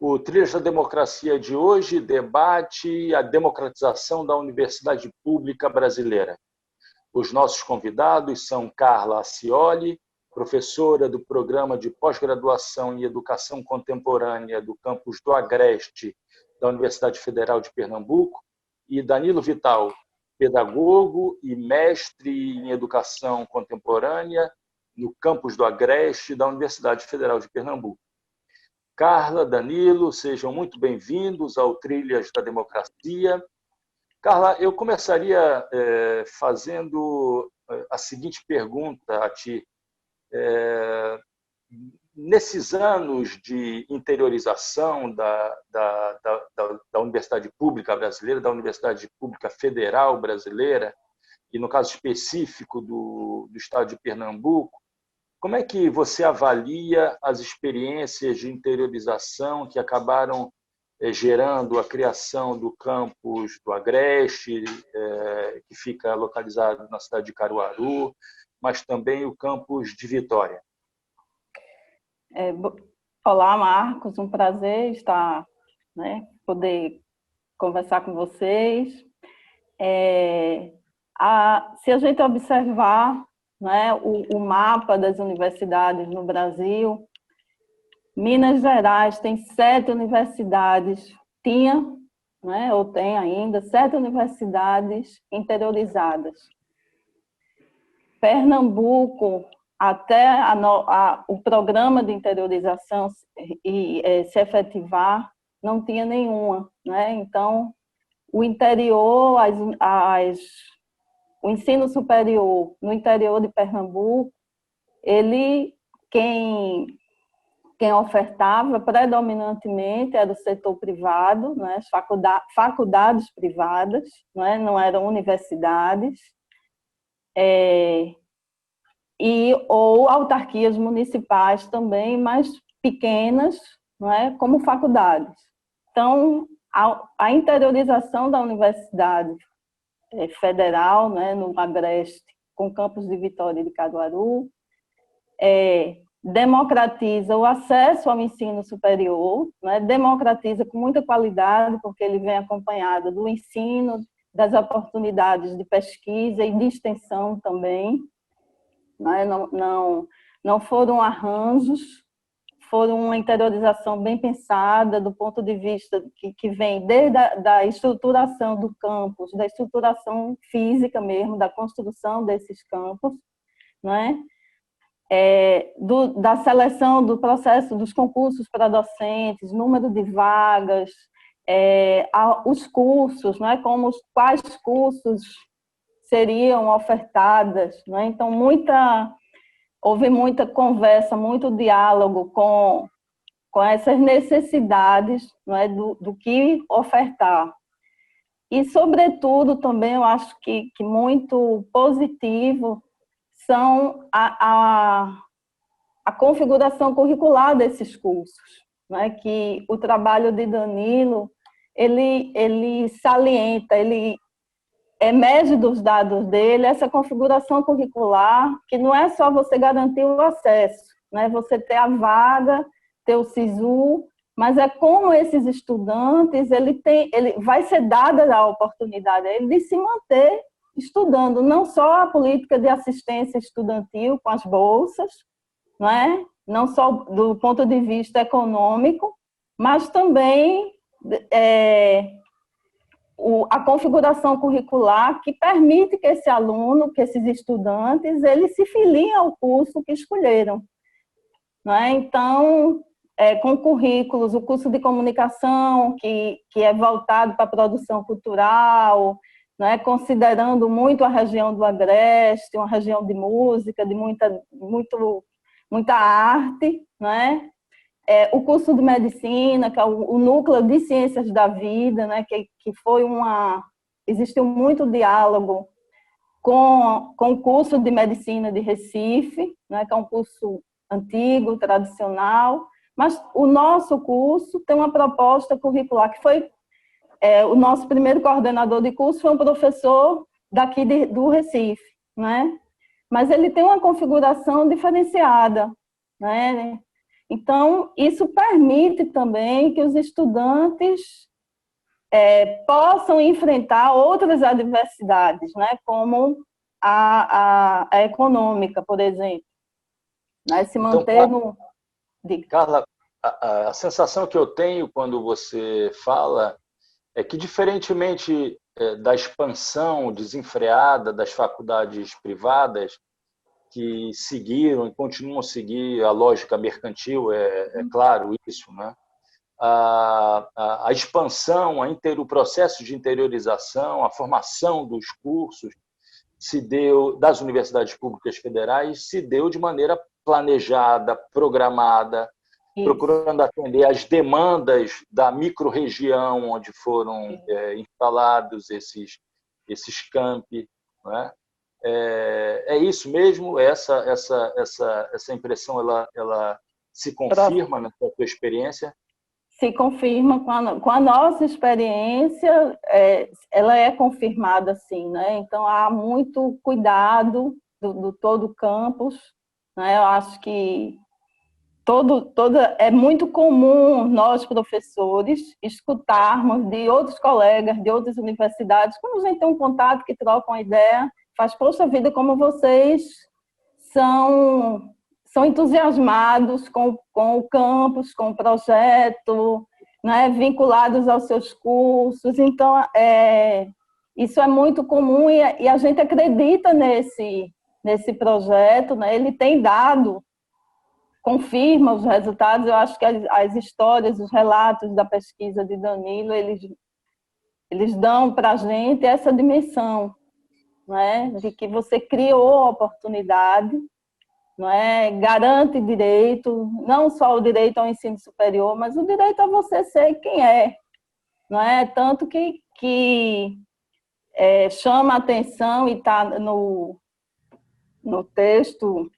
O Trilhas da Democracia de hoje debate a democratização da Universidade Pública Brasileira. Os nossos convidados são Carla Acioli, professora do Programa de Pós-Graduação em Educação Contemporânea do campus do Agreste da Universidade Federal de Pernambuco, e Danilo Vital, pedagogo e mestre em Educação Contemporânea no campus do Agreste da Universidade Federal de Pernambuco. Carla, Danilo, sejam muito bem-vindos ao Trilhas da Democracia. Carla, eu começaria fazendo a seguinte pergunta a ti. Nesses anos de interiorização da Universidade Pública Brasileira, da Universidade Pública Federal Brasileira, e no caso específico do Estado de Pernambuco, como é que você avalia as experiências de interiorização que acabaram gerando a criação do campus do Agreste, que fica localizado na cidade de Caruaru, mas também o campus de Vitória? Olá, Marcos, um prazer estar, poder conversar com vocês. Se a gente observar o mapa das universidades no Brasil, Minas Gerais tem 7 universidades, ou tem ainda, 7 universidades interiorizadas. Pernambuco, até o programa de interiorização se efetivar, não tinha nenhuma. Então, o interior, o ensino superior no interior de Pernambuco, quem ofertava predominantemente era o setor privado, as faculdades privadas, não eram universidades, ou autarquias municipais também, mais pequenas, como faculdades. Então, a interiorização da Universidade Federal, no Agreste, com campus de Vitória e de Caruaru, democratiza o acesso ao ensino superior, democratiza com muita qualidade, porque ele vem acompanhado do ensino, das oportunidades de pesquisa e de extensão também. Não foram arranjos, foram uma interiorização bem pensada, do ponto de vista que vem desde da estruturação do campus, da estruturação física mesmo, da construção desses campos, da seleção do processo dos concursos para docentes, número de vagas, os cursos, quais cursos seriam ofertadas. Então, houve muita conversa, muito diálogo com essas necessidades, do que ofertar. E, sobretudo, também eu acho que muito positivo são a configuração curricular desses cursos, que o trabalho de Danilo, ele salienta, ele emerge dos dados dele essa configuração curricular, que não é só você garantir o acesso, você ter a vaga, ter o SISU, mas é como esses estudantes, ele vai ser dada a oportunidade a ele de se manter estudando, não só a política de assistência estudantil com as bolsas, não só do ponto de vista econômico, mas também a configuração curricular que permite que esse aluno, que esses estudantes, eles se filiem ao curso que escolheram. Então, com currículos, o curso de comunicação, que é voltado para a produção cultural, considerando muito a região do Agreste, uma região de música, de muita arte, o curso de medicina, que é o núcleo de ciências da vida, que existiu muito diálogo com o curso de medicina de Recife, que é um curso antigo, tradicional, mas o nosso curso tem uma proposta curricular, que foi o nosso primeiro coordenador de curso foi um professor daqui do Recife, mas ele tem uma configuração diferenciada, Então, isso permite também que os estudantes possam enfrentar outras adversidades, né, como a econômica, por exemplo, né, se Então, manter no... Carla, a sensação que eu tenho quando você fala é que, diferentemente da expansão desenfreada das faculdades privadas, que seguiram e continuam a seguir a lógica mercantil, é claro isso, né? A expansão, o processo de interiorização, a formação dos cursos se deu das universidades públicas federais se deu de maneira planejada, programada, procurando atender às demandas da microrregião onde foram instalados esses campi, né? É isso mesmo? Essa impressão ela se confirma na sua experiência? Se confirma com a nossa experiência, ela é confirmada assim, né? Então há muito cuidado do todo o campus, né? Eu acho que é muito comum nós, professores, escutarmos de outros colegas de outras universidades, quando a gente tem um contato, que troca uma ideia, faz, poxa vida, como vocês são entusiasmados com o campus, com o projeto, né, vinculados aos seus cursos. Então, isso é muito comum e a gente acredita nesse projeto, né? Ele tem dado, confirma os resultados. Eu acho que as histórias, os relatos da pesquisa de Danilo, eles dão para a gente essa dimensão, né, de que você criou a oportunidade, não é? Garante direito, não só o direito ao ensino superior, mas o direito a você ser quem é, não é? Tanto que chama a atenção e está no texto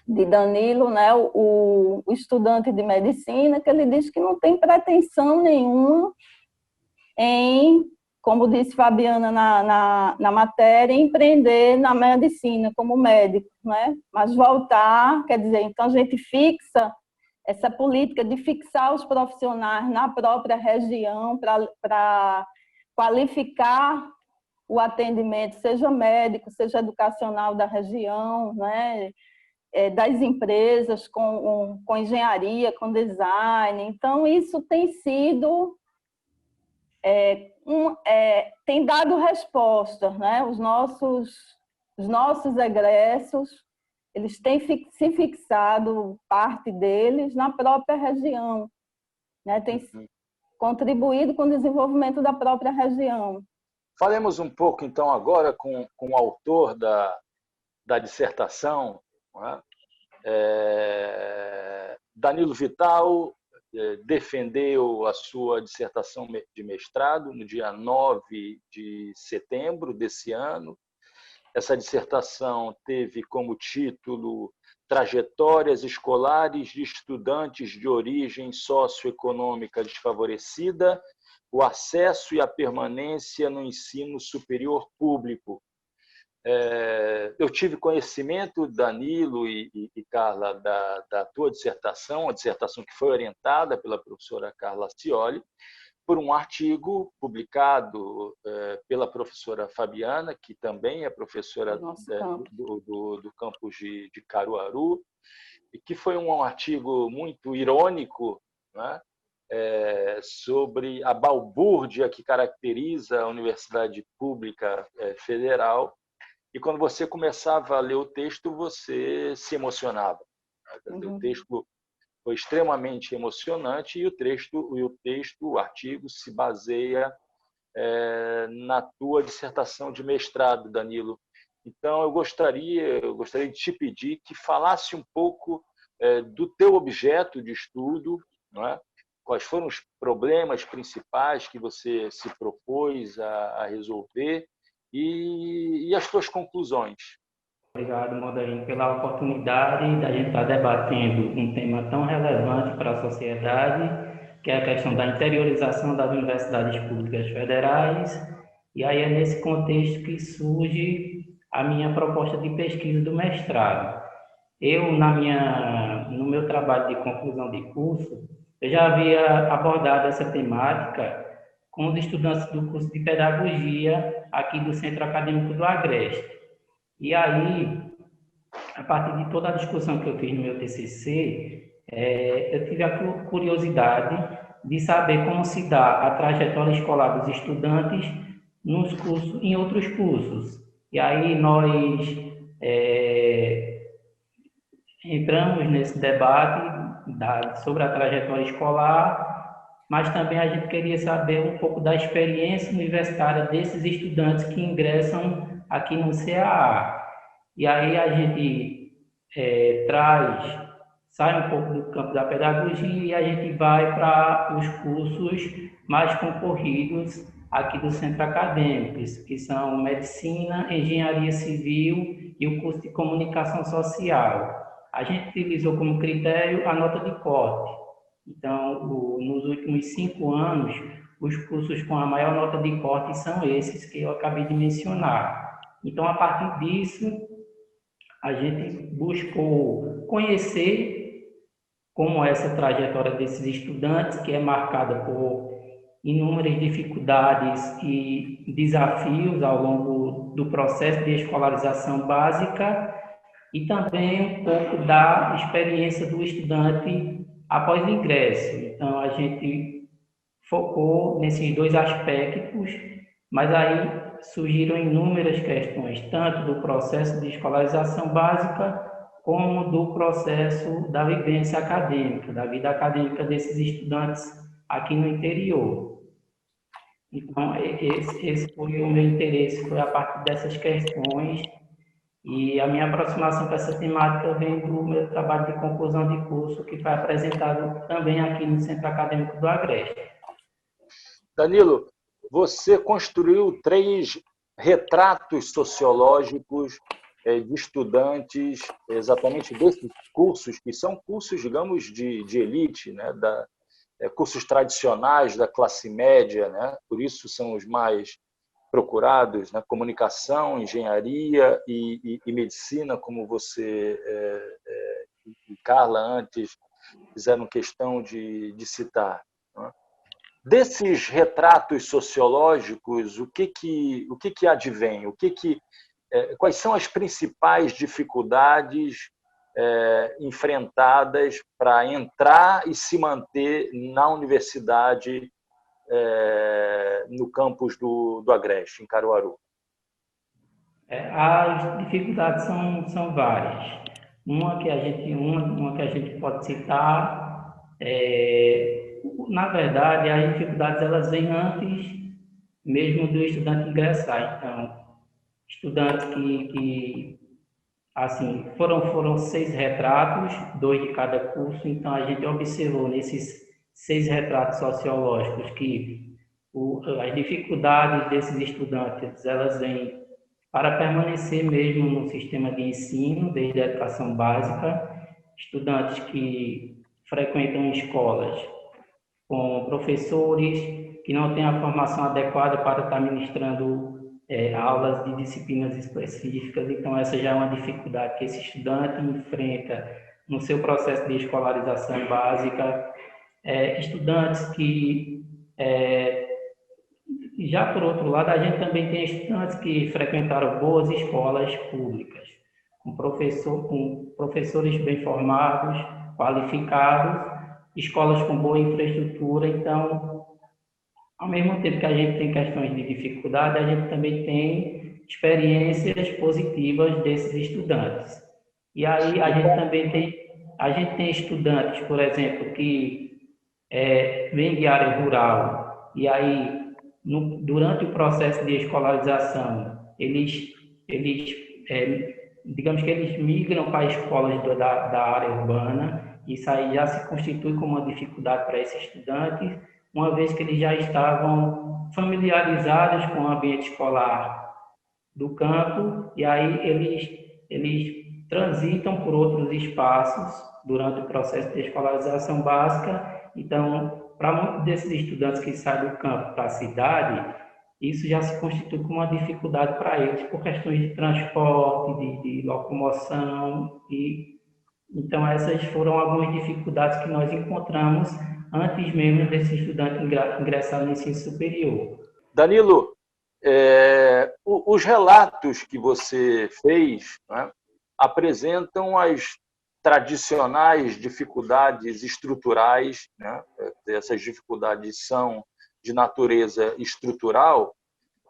de Danilo, né, o estudante de medicina, que ele diz que não tem pretensão nenhuma em, como disse Fabiana na matéria, empreender na medicina como médico, né? Mas voltar, quer dizer, então a gente fixa essa política de fixar os profissionais na própria região para qualificar o atendimento, seja médico, seja educacional da região, né? Das empresas com engenharia, com design. Então, isso tem sido... tem dado resposta, né? Os nossos egressos, eles têm se fixado, parte deles, na própria região, né? Tem contribuído com o desenvolvimento da própria região. Falemos um pouco, então, agora com o autor da dissertação, né? Danilo Vital defendeu a sua dissertação de mestrado no dia 9 de setembro desse ano. Essa dissertação teve como título Trajetórias escolares de estudantes de origem socioeconômica desfavorecida, o acesso e a permanência no ensino superior público. Eu tive conhecimento, Danilo e Carla, da tua dissertação, a dissertação que foi orientada pela professora Carla Scioli, por um artigo publicado pela professora Fabiana, que também é professora do campus de Caruaru, e que foi um artigo muito irônico, né? Sobre a balbúrdia que caracteriza a Universidade Pública Federal. E quando você começava a ler o texto, você se emocionava. O texto foi extremamente emocionante e o artigo se baseia na tua dissertação de mestrado, Danilo. Então, eu gostaria de te pedir que falasse um pouco do teu objeto de estudo, não é? Quais foram os problemas principais que você se propôs a resolver e as tuas conclusões. Obrigado, Modarim, pela oportunidade da gente estar debatendo um tema tão relevante para a sociedade, que é a questão da interiorização das universidades públicas federais. E aí é nesse contexto que surge a minha proposta de pesquisa do mestrado. eu, no meu trabalho de conclusão de curso, eu já havia abordado essa temática com os estudantes do curso de Pedagogia aqui do Centro Acadêmico do Agreste. E aí, a partir de toda a discussão que eu fiz no meu TCC, eu tive a curiosidade de saber como se dá a trajetória escolar dos estudantes nos cursos, em outros cursos. E aí nós entramos nesse debate sobre a trajetória escolar, mas também a gente queria saber um pouco da experiência universitária desses estudantes que ingressam aqui no CAA. E aí a gente sai um pouco do campo da pedagogia e a gente vai para os cursos mais concorridos aqui do centro acadêmico, que são Medicina, Engenharia Civil e o curso de Comunicação Social. A gente utilizou como critério a nota de corte. Então, nos últimos 5 anos, os cursos com a maior nota de corte são esses que eu acabei de mencionar. Então, a partir disso, a gente buscou conhecer como essa trajetória desses estudantes, que é marcada por inúmeras dificuldades e desafios ao longo do processo de escolarização básica, e também um pouco da experiência do estudante após o ingresso. Então, a gente focou nesses 2 aspectos, mas aí surgiram inúmeras questões, tanto do processo de escolarização básica, como do processo da vivência acadêmica, da vida acadêmica desses estudantes aqui no interior. Então, esse foi o meu interesse, foi a partir dessas questões, e a minha aproximação para essa temática vem do meu trabalho de conclusão de curso, que foi apresentado também aqui no Centro Acadêmico do Agreste. Danilo, você construiu 3 retratos sociológicos de estudantes exatamente desses cursos, que são cursos, digamos, de elite, né? Cursos tradicionais da classe média, né? Por isso são os mais procurados, né? Comunicação, engenharia e medicina, como você e Carla antes fizeram questão de citar. Né? Desses retratos sociológicos, o que advém? Quais são as principais dificuldades enfrentadas para entrar e se manter na universidade no campus do Agreste, em Caruaru? As dificuldades são várias. Uma que a gente pode citar na verdade, as dificuldades elas vêm antes mesmo do estudante ingressar. Então, estudantes que assim, foram 6 retratos, 2 de cada curso, então a gente observou nesses 6 retratos sociológicos que as dificuldades desses estudantes, elas vêm para permanecer mesmo no sistema de ensino, desde a educação básica, estudantes que frequentam escolas com professores que não têm a formação adequada para estar ministrando aulas de disciplinas específicas, então essa já é uma dificuldade que esse estudante enfrenta no seu processo de escolarização básica. Estudantes que, já por outro lado, a gente também tem estudantes que frequentaram boas escolas públicas, com professores bem formados, qualificados, escolas com boa infraestrutura. Então, ao mesmo tempo que a gente tem questões de dificuldade, a gente também tem experiências positivas desses estudantes. E aí a gente tem estudantes, por exemplo, que vêm de área rural, e aí durante o processo de escolarização, digamos que eles migram para escolas da área urbana. Isso aí já se constitui como uma dificuldade para esses estudantes, uma vez que eles já estavam familiarizados com o ambiente escolar do campo, e aí eles transitam por outros espaços durante o processo de escolarização básica. Então, para muitos desses estudantes que saem do campo para a cidade, isso já se constitui como uma dificuldade para eles, por questões de transporte, de locomoção, e Então, essas foram algumas dificuldades que nós encontramos antes mesmo desse estudante ingressar no ensino superior. Danilo, os relatos que você fez, né, apresentam as tradicionais dificuldades estruturais, né? Essas dificuldades são de natureza estrutural,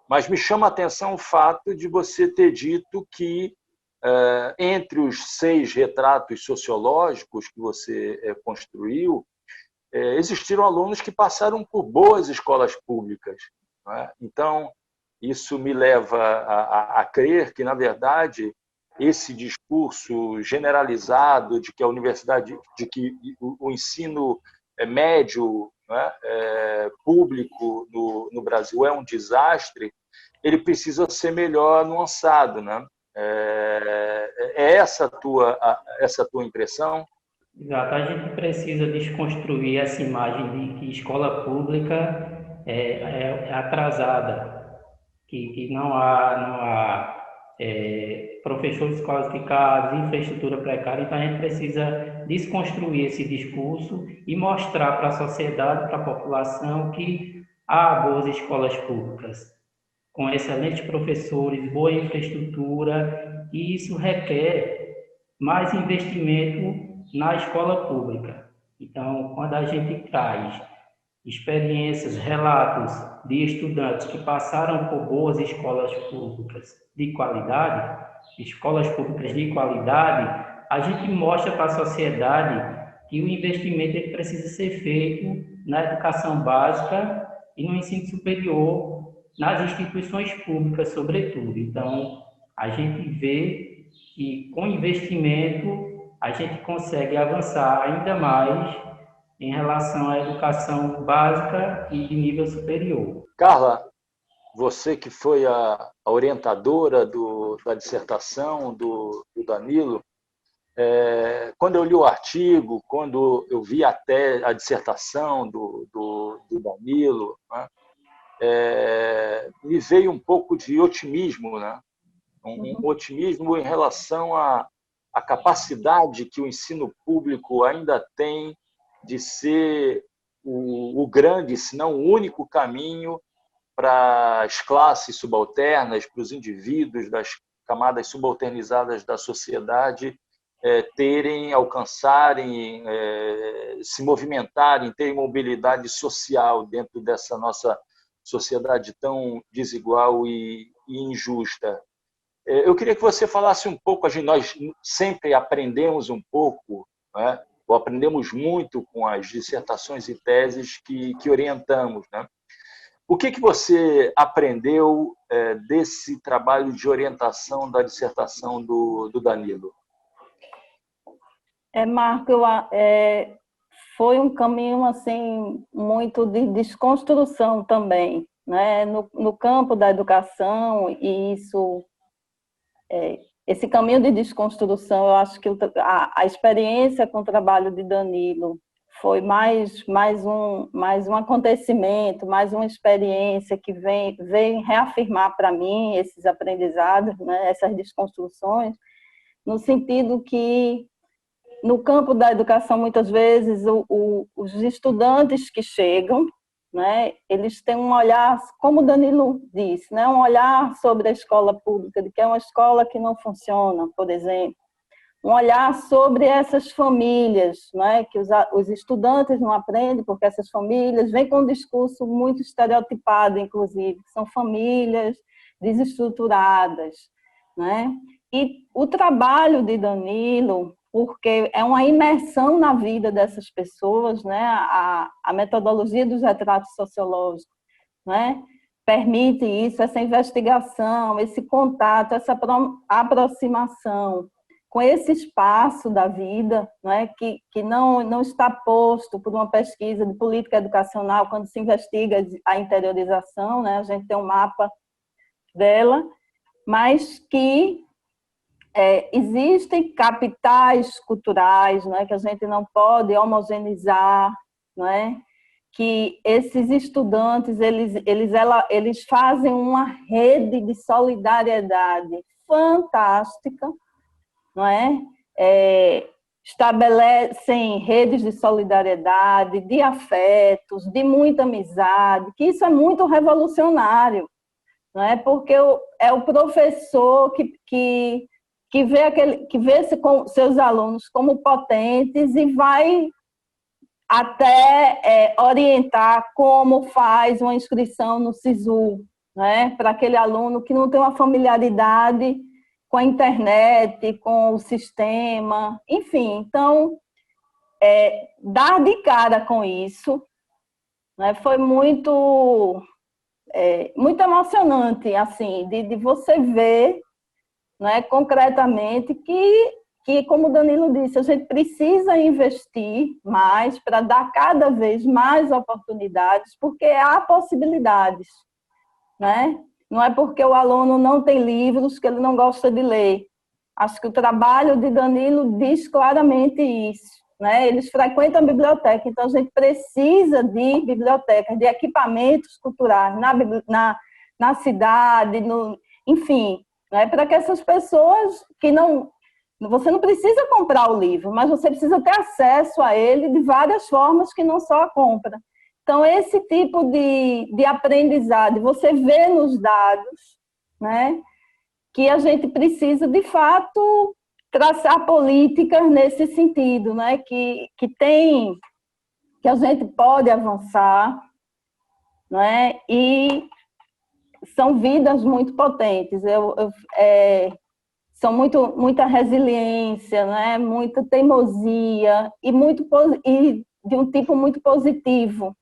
mas me chama a atenção o fato de você ter dito que, entre os 6 retratos sociológicos que você construiu, existiram alunos que passaram por boas escolas públicas, não é? Então, isso me leva a crer que, na verdade, esse discurso generalizado de que a universidade, de que o ensino médio, não é, público no Brasil é um desastre, ele precisa ser melhor nuançado, né? É essa a tua impressão? Exato, a gente precisa desconstruir essa imagem de que escola pública é atrasada, que não há professores qualificados, infraestrutura precária. Então, a gente precisa desconstruir esse discurso e mostrar para a sociedade, para a população, que há boas escolas públicas, com excelentes professores, boa infraestrutura, e isso requer mais investimento na escola pública. Então, quando a gente traz experiências, relatos de estudantes que passaram por boas escolas públicas de qualidade, a gente mostra para a sociedade que o investimento ele precisa ser feito na educação básica e no ensino superior, nas instituições públicas, sobretudo. Então, a gente vê que com investimento a gente consegue avançar ainda mais em relação à educação básica e de nível superior. Carla, você que foi a orientadora da dissertação do Danilo, quando eu li o artigo, quando eu vi até a dissertação do Danilo, né, me veio um pouco de otimismo, né? Um otimismo em relação à capacidade que o ensino público ainda tem de ser o grande, se não o único caminho para as classes subalternas, para os indivíduos das camadas subalternizadas da sociedade terem, alcançarem, se movimentarem, terem mobilidade social dentro dessa nossa sociedade tão desigual e injusta. Eu queria que você falasse um pouco, nós sempre aprendemos um pouco, né? Ou aprendemos muito com as dissertações e teses que orientamos, né? O que você aprendeu desse trabalho de orientação da dissertação do Danilo? Marco, foi um caminho assim muito de desconstrução também, né? No campo da educação, e esse caminho de desconstrução, eu acho que a experiência com o trabalho de Danilo foi mais um acontecimento, mais uma experiência que vem reafirmar para mim esses aprendizados, né? Essas desconstruções, no sentido que no campo da educação, muitas vezes, os estudantes que chegam, né, eles têm um olhar, como o Danilo disse, né, um olhar sobre a escola pública, de que é uma escola que não funciona, por exemplo. Um olhar sobre essas famílias, né, que os estudantes não aprendem, porque essas famílias vêm com um discurso muito estereotipado, inclusive, que são famílias desestruturadas, né? E o trabalho de Danilo, porque é uma imersão na vida dessas pessoas, né? A metodologia dos retratos sociológicos, né? Permite isso, essa investigação, esse contato, essa aproximação com esse espaço da vida, né? Que não está posto por uma pesquisa de política educacional quando se investiga a interiorização, né? A gente tem um mapa dela, mas que existem capitais culturais, né, que a gente não pode homogeneizar, né, que esses estudantes eles fazem uma rede de solidariedade fantástica, não é? estabelecem redes de solidariedade, de afetos, de muita amizade, que isso é muito revolucionário, não é? Porque é o professor que vê seus alunos como potentes e vai até orientar como faz uma inscrição no SISU, né? Para aquele aluno que não tem uma familiaridade com a internet, com o sistema, enfim. Então, dar de cara com isso, né, foi muito emocionante, assim, de você ver, né, concretamente que, como o Danilo disse, a gente precisa investir mais para dar cada vez mais oportunidades, porque há possibilidades, né? Não é porque o aluno não tem livros que ele não gosta de ler. Acho que o trabalho de Danilo diz claramente isso, né? Eles frequentam a biblioteca, então a gente precisa de bibliotecas, de equipamentos culturais na cidade, enfim, né? Para que essas pessoas que não... Você não precisa comprar o livro, mas você precisa ter acesso a ele de várias formas que não só a compra. Então, esse tipo de aprendizado, você vê nos dados, né, que a gente precisa, de fato, traçar políticas nesse sentido, né, que a gente pode avançar, né, e são vidas muito potentes. São muita resiliência, né? Muita teimosia e de um tipo muito positivo,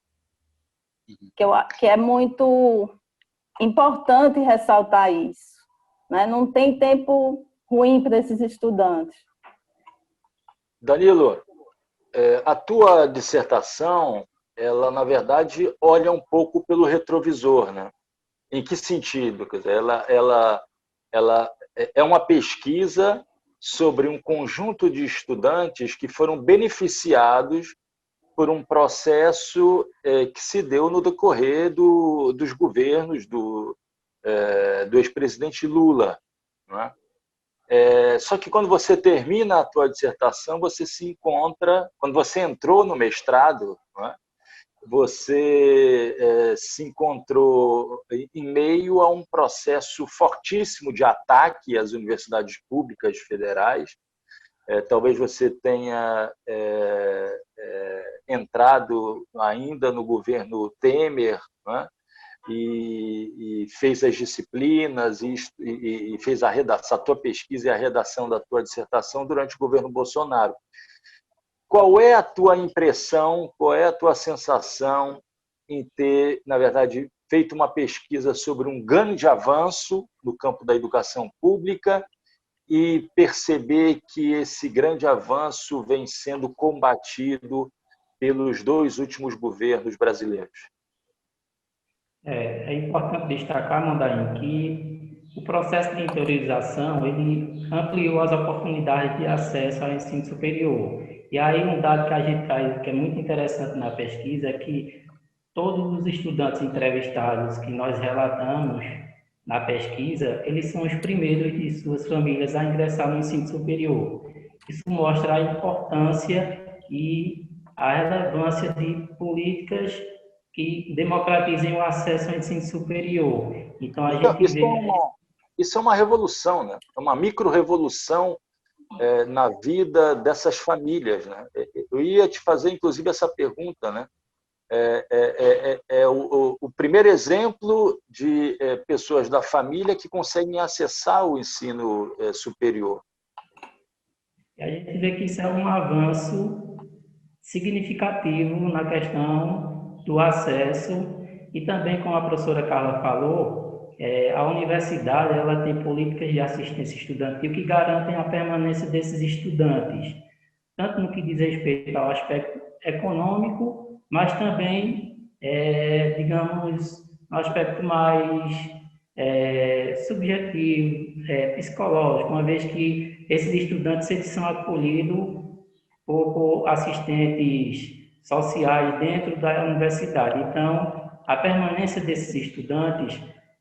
que é muito importante ressaltar isso, né? Não tem tempo ruim para esses estudantes. Danilo, a tua dissertação, ela, na verdade, olha um pouco pelo retrovisor, né? Em que sentido? Quer dizer, ela é uma pesquisa sobre um conjunto de estudantes que foram beneficiados por um processo que se deu no decorrer dos governos do ex-presidente Lula, não é? Só que quando você termina a tua dissertação, você se encontra, quando você entrou no mestrado, não é? Você se encontrou em meio a um processo fortíssimo de ataque às universidades públicas federais. Talvez você tenha entrado ainda no governo Temer, né? E fez as disciplinas e fez a tua pesquisa e a redação da tua dissertação durante o governo Bolsonaro. Qual é a tua impressão, qual é a tua sensação em ter, na verdade, feito uma pesquisa sobre um grande avanço no campo da educação pública e perceber que esse grande avanço vem sendo combatido pelos dois últimos governos brasileiros? É importante destacar, Mandarim, que o processo de interiorização ele ampliou as oportunidades de acesso ao ensino superior. E aí um dado que a gente traz, que é muito interessante na pesquisa, é que todos os estudantes entrevistados que nós relatamos na pesquisa, eles são os primeiros de suas famílias a ingressar no ensino superior. Isso mostra a importância e a relevância de políticas que democratizem o acesso ao ensino superior. Então, a gente vê... Isso é uma revolução, né? É uma micro-revolução na vida dessas famílias, né? Eu ia te fazer, inclusive, essa pergunta, né? O primeiro exemplo de pessoas da família que conseguem acessar o ensino superior. E a gente vê que isso é um avanço significativo na questão do acesso e também, como a professora Carla falou, a universidade ela tem políticas de assistência estudantil que garantem a permanência desses estudantes, tanto no que diz respeito ao aspecto econômico, mas também, digamos, no aspecto mais subjetivo, psicológico, uma vez que esses estudantes eles são acolhidos por assistentes sociais dentro da universidade. Então, a permanência desses estudantes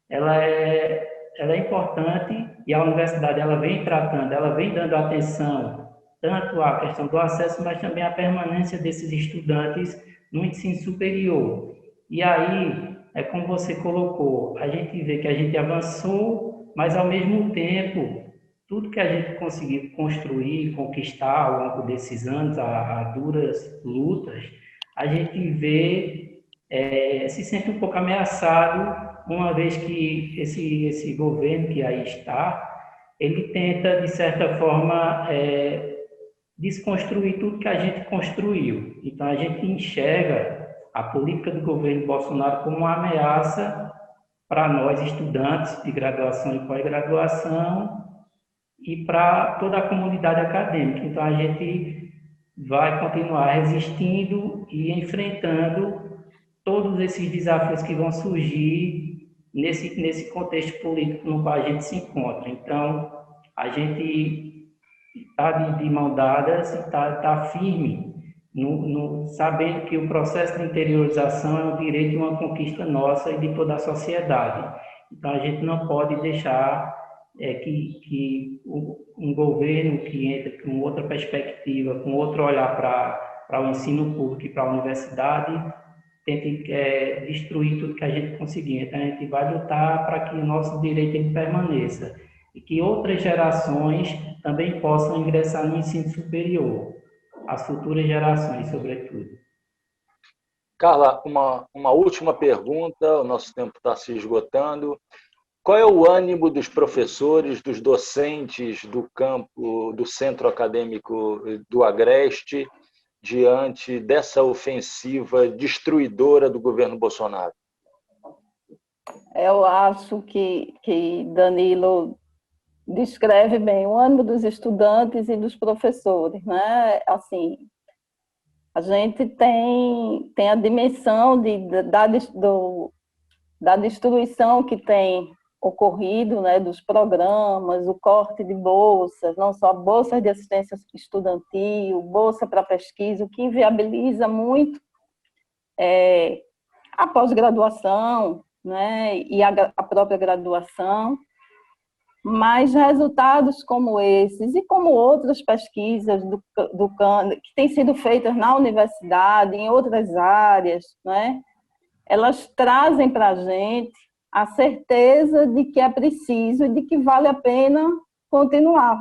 ela é importante e a universidade ela vem tratando, ela vem dando atenção tanto a questão do acesso, mas também a permanência desses estudantes no ensino superior. E aí, é como você colocou, a gente vê que a gente avançou, mas ao mesmo tempo, tudo que a gente conseguiu construir, conquistar ao longo desses anos, a duras lutas, a gente vê, se sente um pouco ameaçado, uma vez que esse governo que aí está, ele tenta, de certa forma, desconstruir tudo que a gente construiu. Então, a gente enxerga a política do governo Bolsonaro como uma ameaça para nós, estudantes de graduação e pós-graduação, e para toda a comunidade acadêmica. Então, a gente vai continuar resistindo e enfrentando todos esses desafios que vão surgir nesse contexto político no qual a gente se encontra. Então, a gente está de mão dadas e está firme, sabendo que o processo de interiorização é um direito e uma conquista nossa e de toda a sociedade. Então, a gente não pode deixar que um governo que entra com outra perspectiva, com outro olhar para o ensino público e para a universidade, tente destruir tudo que a gente conseguir. Então, a gente vai lutar para que o nosso direito ele permaneça e que outras gerações também possam ingressar no ensino superior, as futuras gerações, sobretudo. Carla, uma última pergunta, o nosso tempo está se esgotando. Qual é o ânimo dos professores, dos docentes do campo, do Centro Acadêmico do Agreste, diante dessa ofensiva destruidora do governo Bolsonaro? Eu acho que Danilo descreve bem o ânimo dos estudantes e dos professores, né? Assim, a gente tem a dimensão da destruição que tem ocorrido, né, dos programas, o corte de bolsas, não só bolsas de assistência estudantil, bolsa para pesquisa, o que inviabiliza muito a pós-graduação, né, e a própria graduação. Mas resultados como esses e como outras pesquisas que têm sido feitas na universidade, em outras áreas, né, elas trazem para a gente a certeza de que é preciso e de que vale a pena continuar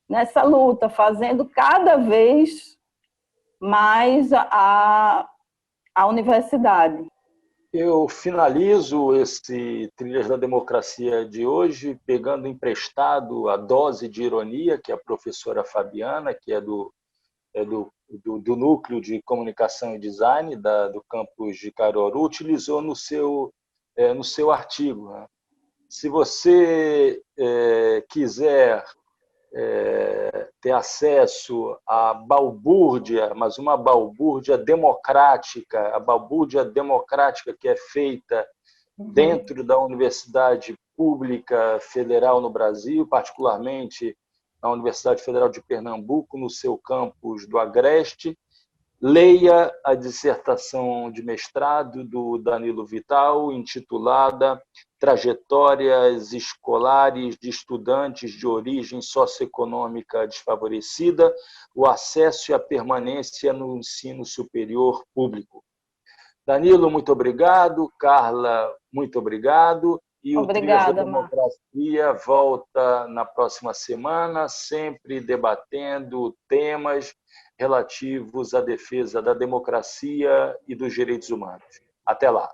nessa luta, fazendo cada vez mais a universidade. Eu finalizo esse Trilhas da Democracia de hoje pegando emprestado a dose de ironia que a professora Fabiana, que é do Núcleo de Comunicação e Design do campus de Caruaru, utilizou no seu artigo. Se você quiser ter acesso à balbúrdia, mas uma balbúrdia democrática, a balbúrdia democrática que é feita dentro da Universidade Pública Federal no Brasil, particularmente na Universidade Federal de Pernambuco, no seu campus do Agreste, leia a dissertação de mestrado do Danilo Vital, intitulada Trajetórias Escolares de Estudantes de Origem Socioeconômica Desfavorecida, o Acesso e a Permanência no Ensino Superior Público. Danilo, muito obrigado. Carla, muito obrigado. E o Trilhas da Democracia volta na próxima semana, sempre debatendo temas relativos à defesa da democracia e dos direitos humanos. Até lá.